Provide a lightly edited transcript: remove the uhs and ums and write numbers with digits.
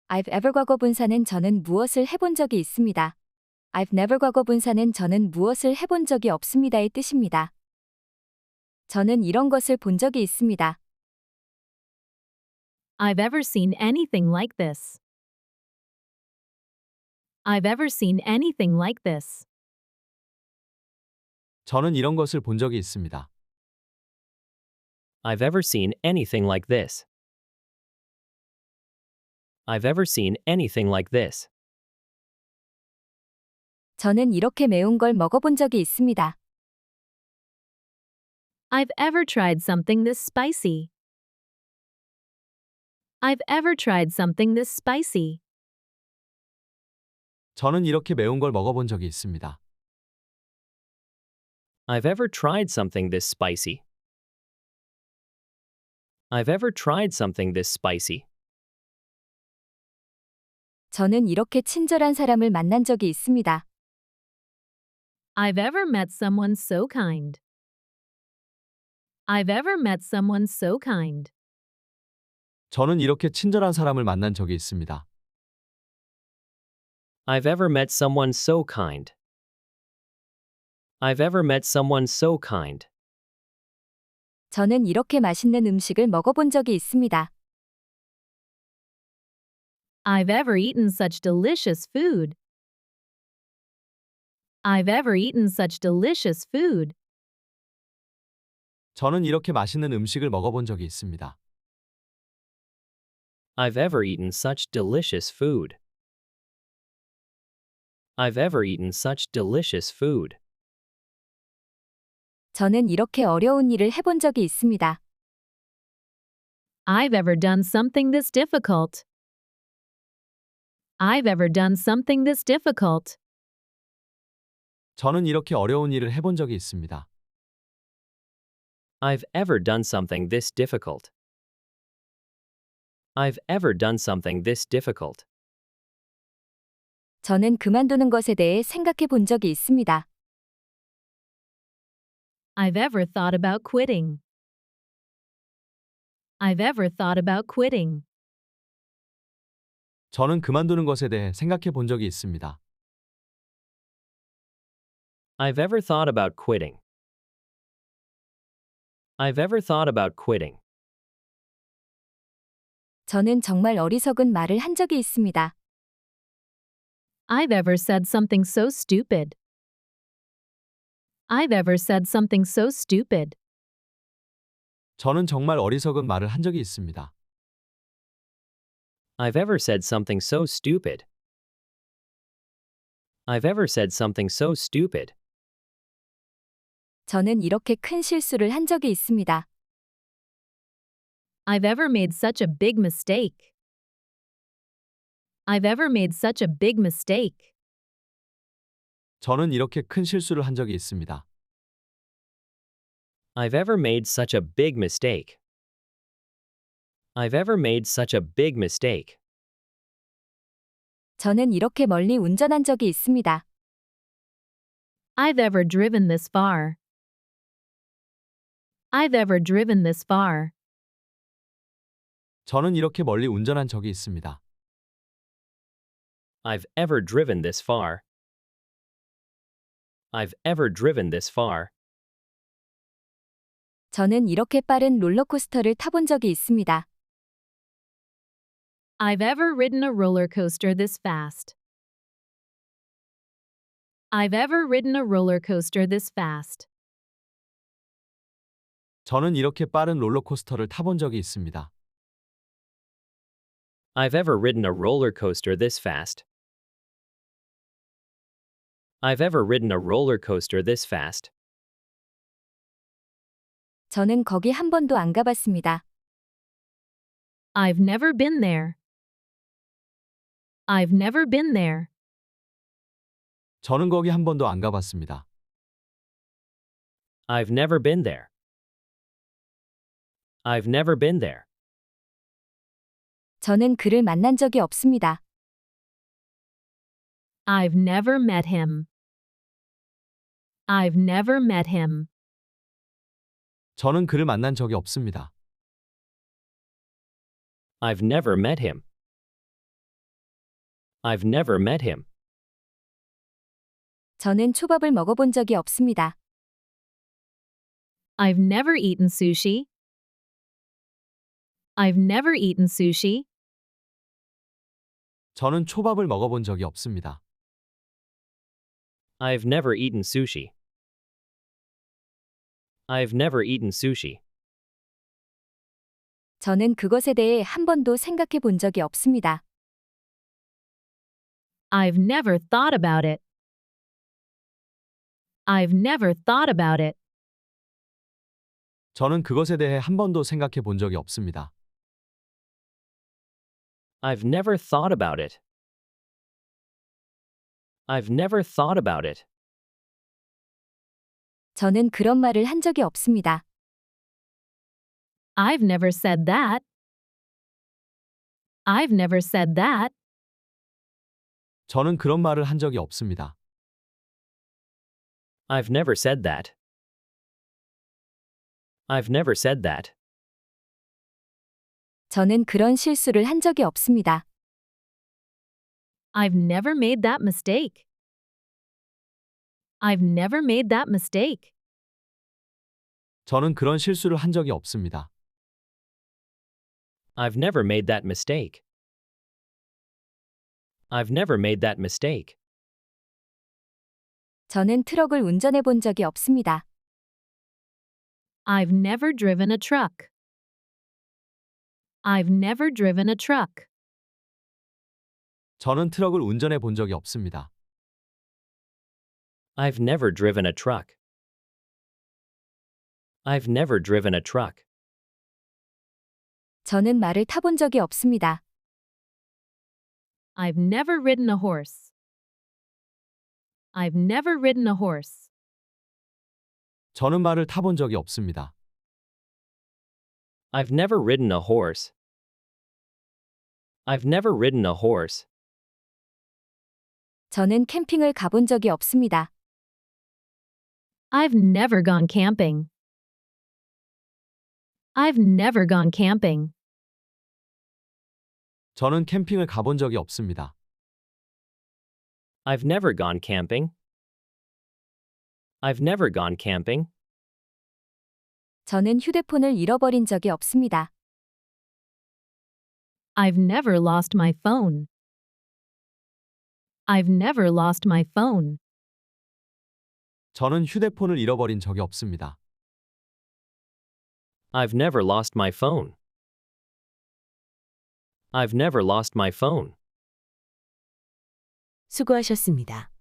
I've ever 과거 분사는 저는 무엇을 해본 적이 있습니다. I've never 과거 분사는 저는 무엇을 해본 적이 없습니다의 뜻입니다. 저는 이런 것을 본 적이 있습니다. I've ever seen anything like this. I've ever seen anything like this. 저는 이런 것을 본 적이 있습니다. I've ever seen anything like this. I've ever seen anything like this. 저는 이렇게 매운 걸 먹어본 적이 있습니다. I've ever tried something this spicy. I've ever tried something this spicy. 저는 이렇게 매운 걸 먹어본 적이 있습니다. I've ever tried something this spicy. I've ever tried something this spicy. 저는 이렇게 친절한 사람을 만난 적이 있습니다. I've ever met someone so kind. I've ever met someone so kind. 저는 이렇게 친절한 사람을 만난 적이 있습니다. I've ever met someone so kind. I've ever met someone so kind. 저는 이렇게 맛있는 음식을 먹어본 적이 있습니다. I've ever eaten such delicious food. I've ever eaten such delicious food. 저는 이렇게 맛있는 음식을 먹어본 적이 있습니다. I've ever eaten such delicious food. I've ever eaten such delicious food. 저는 이렇게 어려운 일을 해본 적이 있습니다. I've ever done something this difficult. I've ever done something this difficult. 저는 이렇게 어려운 일을 해본 적이 있습니다. I've ever done something this difficult. I've ever done something this difficult. 저는 그만두는 것에 대해 생각해 본 적이 있습니다. I've ever thought about quitting. I've ever thought about quitting. 저는 그만두는 것에 대해 생각해 본 적이 있습니다. I've ever thought about quitting. I've ever thought about quitting. 저는 정말 어리석은 말을 한 적이 있습니다. I've ever said something so stupid. I've ever said something so stupid. 저는 정말 어리석은 말을 한 적이 있습니다. I've ever said something so stupid. I've ever said something so stupid. 저는 이렇게 큰 실수를 한 적이 있습니다. I've ever made such a big mistake. I've ever made such a big mistake. 저는 이렇게 큰 실수를 한 적이 있습니다. I've ever made such a big mistake. I've ever made such a big mistake. 저는 이렇게 멀리 운전한 적이 있습니다. I've ever driven this far. I've ever driven this far. 저는 이렇게 멀리 운전한 적이 있습니다. I've ever driven this far. I've ever driven this far. 저는 이렇게 빠른 롤러코스터를 타본 적이 있습니다. I've ever ridden a roller coaster this fast. I've ever ridden a roller coaster this fast. 저는 이렇게 빠른 롤러코스터를 타본 적이 있습니다. I've ever ridden a roller coaster this fast. I've ever ridden a roller coaster this fast. 저는 거기 한 번도 안 가봤습니다. I've never been there. I've never been there. 저는 거기 한 번도 안 가봤습니다. I've never been there. I've never been there. 저는 그를 만난 적이 없습니다. I've never met him. I've never met him. 저는 그를 만난 적이 없습니다. I've never met him. I've never met him. 저는 초밥을 먹어본 적이 없습니다. I've never eaten sushi. I've never eaten sushi. 저는 초밥을 먹어본 적이 없습니다. I've never eaten sushi. I've never eaten sushi. 저는 그것에 대해 한 번도 생각해 본 적이 없습니다. I've never thought about it. I've never thought about it. 저는 그것에 대해 한 번도 생각해 본 적이 없습니다. I've never thought about it. I've never thought about it. 저는 그런 말을 한 적이 없습니다. I've never said that. I've never said that. 저는 그런 말을 한 적이 없습니다. I've never said that. I've never said that. 저는 그런 실수를 한 적이 없습니다. I've never made that mistake. I've never made that mistake. 저는 그런 실수를 한 적이 없습니다. I've never made that mistake. I've never made that mistake. 저는 트럭을 운전해 본 적이 없습니다. I've never driven a truck. I've never driven a truck. 저는 트럭을 운전해 본 적이 없습니다. I've never driven a truck. I've never driven a truck. 저는 말을 타본 적이 없습니다. I've never ridden a horse. I've never ridden a horse. 저는 말을 타본 적이 없습니다. I've never ridden a horse. I've never ridden a horse. 저는 캠핑을 가본 적이 없습니다. I've never gone camping. I've never gone camping. 저는 캠핑을 가본 적이 없습니다. I've never gone camping. I've never gone camping. 저는 휴대폰을 잃어버린 적이 없습니다. I've never lost my phone. I've never lost my phone. 저는 휴대폰을 잃어버린 적이 없습니다. I've never lost my phone. I've never lost my phone. 수고하셨습니다.